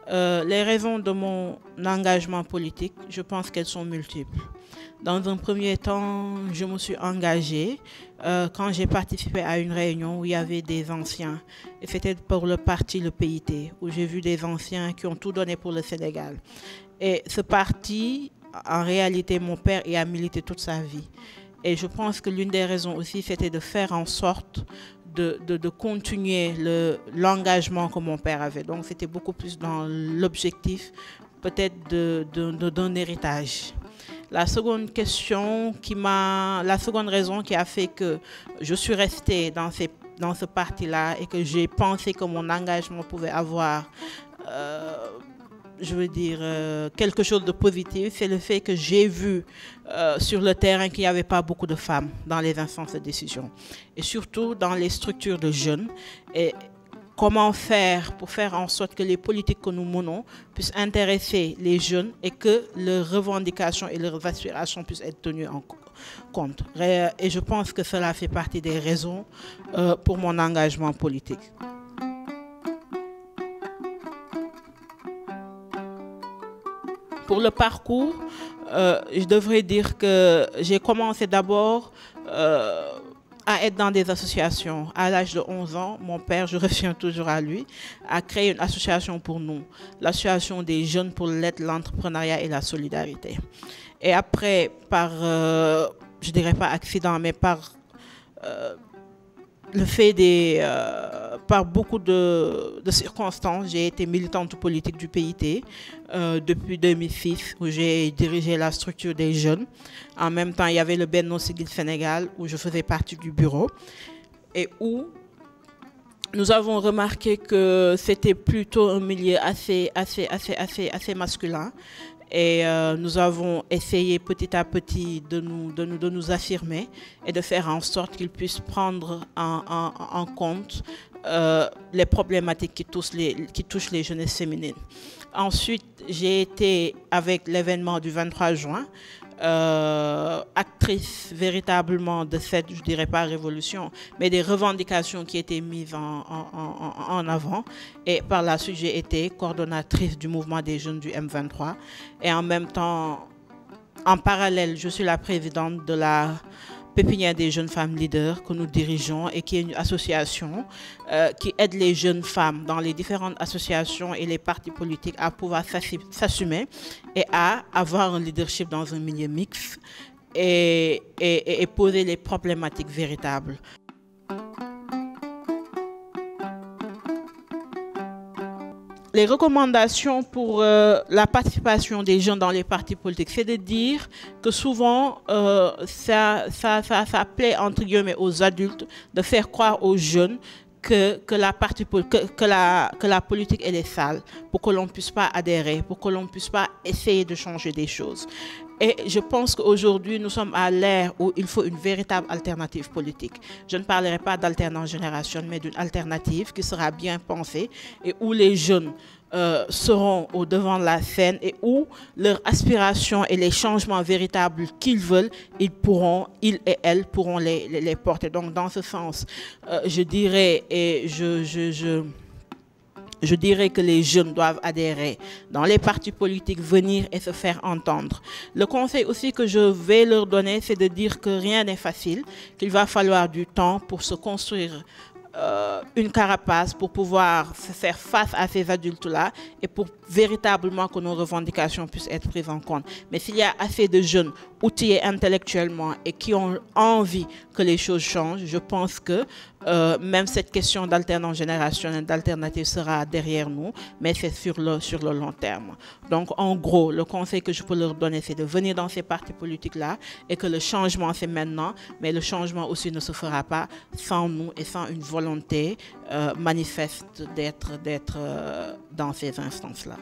Les raisons de mon engagement politique, je pense qu'elles sont multiples. Dans un premier temps, je me suis engagée quand j'ai participé à une réunion où il y avait des anciens. Et c'était pour le parti, le PIT, où j'ai vu des anciens qui ont tout donné pour le Sénégal. Et ce parti, en réalité, mon père y a milité toute sa vie. Et je pense que l'une des raisons aussi, c'était de faire en sorte de continuer l'engagement que mon père avait. Donc, c'était beaucoup plus dans l'objectif, peut-être, d'un héritage. La seconde la seconde raison qui a fait que je suis restée dans ce parti-là et que j'ai pensé que mon engagement pouvait avoir quelque chose de positif, c'est le fait que j'ai vu sur le terrain qu'il n'y avait pas beaucoup de femmes dans les instances de décision et surtout dans les structures de jeunes. Et comment faire pour faire en sorte que les politiques que nous menons puissent intéresser les jeunes et que leurs revendications et leurs aspirations puissent être tenues en compte. Et je pense que cela fait partie des raisons pour mon engagement politique. Pour le parcours, je devrais dire que j'ai commencé d'abord à être dans des associations. À l'âge de 11 ans, mon père, je reviens toujours à lui, a créé une association pour nous, l'association des jeunes pour l'aide, l'entrepreneuriat et la solidarité. Et après, je dirais pas accident, mais par le fait par beaucoup de circonstances, j'ai été militante politique du PIT depuis 2006, où j'ai dirigé la structure des jeunes. En même temps, il y avait le Benno Siggil Sénégal, où je faisais partie du bureau, et où nous avons remarqué que c'était plutôt un milieu assez masculin. Et nous avons essayé petit à petit de nous affirmer et de faire en sorte qu'ils puissent prendre en compte les problématiques qui touchent les jeunesses féminines. Ensuite, j'ai été, avec l'événement du 23 juin, actrice véritablement de cette, je dirais pas révolution, mais des revendications qui étaient mises en avant. Et par la suite, j'ai été coordonnatrice du mouvement des jeunes du M23. Et en même temps, en parallèle, je suis la présidente de la Pépinière des jeunes femmes leaders que nous dirigeons et qui est une association qui aide les jeunes femmes dans les différentes associations et les partis politiques à pouvoir s'assumer et à avoir un leadership dans un milieu mixte et poser les problématiques véritables. Les recommandations pour la participation des jeunes dans les partis politiques, c'est de dire que souvent, ça plaît entre guillemets aux adultes de faire croire aux jeunes que la politique elle est sale, pour que l'on ne puisse pas adhérer, pour que l'on ne puisse pas essayer de changer des choses. Et je pense qu'aujourd'hui, nous sommes à l'ère où il faut une véritable alternative politique. Je ne parlerai pas d'alternance générationnelle, mais d'une alternative qui sera bien pensée et où les jeunes seront au devant de la scène et où leurs aspirations et les changements véritables qu'ils veulent, ils et elles pourront les porter. Donc, dans ce sens, je dirais que les jeunes doivent adhérer dans les partis politiques, venir et se faire entendre. Le conseil aussi que je vais leur donner, c'est de dire que rien n'est facile, qu'il va falloir du temps pour se construire une carapace pour pouvoir faire face à ces adultes-là et pour véritablement que nos revendications puissent être prises en compte. Mais s'il y a assez de jeunes outillés intellectuellement et qui ont envie que les choses changent, je pense que même cette question d'alternance générationnelle, d'alternative sera derrière nous, mais c'est sur le long terme. Donc, en gros, le conseil que je peux leur donner, c'est de venir dans ces partis politiques-là et que le changement, c'est maintenant, mais le changement aussi ne se fera pas sans nous et sans une volonté manifeste d'être dans ces instances-là.